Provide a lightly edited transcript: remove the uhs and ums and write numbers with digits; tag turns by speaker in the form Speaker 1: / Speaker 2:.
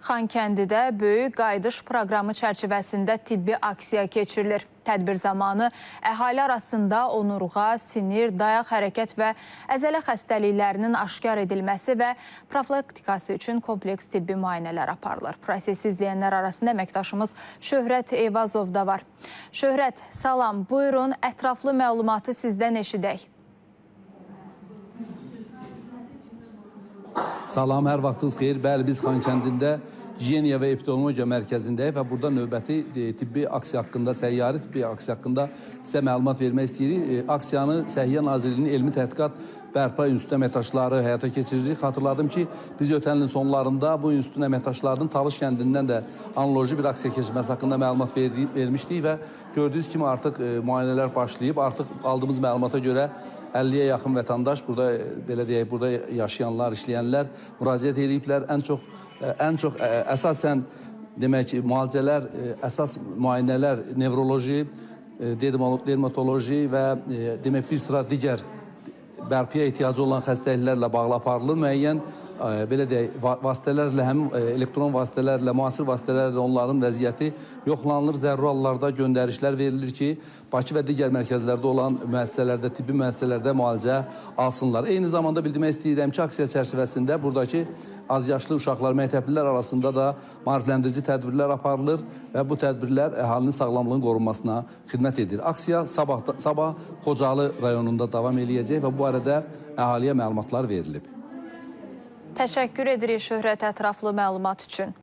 Speaker 1: Xankəndidə böyük qayıdış proqramı çərçivəsində tibbi aksiya keçirilir. Tədbir zamanı əhali arasında onurğa, sinir, dayaq hərəkət və əzələ xəstəliklərinin aşkar edilməsi və profilaktikası üçün kompleks tibbi müayinələr aparılır. Prosesi izləyənlər arasında əməkdaşımız Şöhrət Eyvazov da var. Şöhrət, salam, buyurun, ətraflı məlumatı sizdən eşidək.
Speaker 2: Salam, hər vaxtınız xeyir. Bəli, biz Xankəndində Gigiyena və Epidemiologiya mərkəzindəyik və burada növbəti tibbi aksiya haqqında, səyyari tibbi aksiya haqqında sizə məlumat vermək istəyirik. Aksiyanı Səhiyyə Nazirliyinin Elmi Tədqiqat Bərpa İnstitutu əməkdaşları həyata keçiririk. Xatırladım ki, biz ötən ilin sonlarında bu institutun əməkdaşlarının Talış kəndindən də analoji bir aksiya keçirməsi haqqında məlumat vermişdik və gördüyünüz kimi artıq müayinələr başlayıb. Artıq aldığımız məlumata görə 50-yə yaxın vətəndaş, belə deyək, burada yaşayanlar, işləyənlər müraciət ediblər. Ən çox əsasən demək ki, müalicələr, əsas müayinələr nevroloji, dermatoloji və demək bir sıra digər bərpaya ehtiyacı olan xəstəliklərlə bağlı aparılır. Müəyyən belə deyək, vasitələrlə, həm elektron vasitələrlə, müasir vasitələrlə onların vəziyyəti yoxlanılır. Zəruri hallarda göndərişlər verilir ki, Bakı və digər mərkəzlərdə olan müəssisələrdə, tibbi müəssisələrdə müalicə alsınlar. Eyni zamanda bildirmək istəyirəm ki, aksiya çərçivəsində buradakı azyaşlı uşaqlar, məktəblilər arasında da maarifləndirici tədbirlər aparılır və bu tədbirlər əhalinin sağlamlığının qorunmasına xidmət edir. Aksiya sabah Xocalı rayonunda davam eləyəcək və bu barədə əhaliyə məlumatlar verilib.
Speaker 1: Təşəkkür edirik Şöhrət ətraflı məlumat üçün.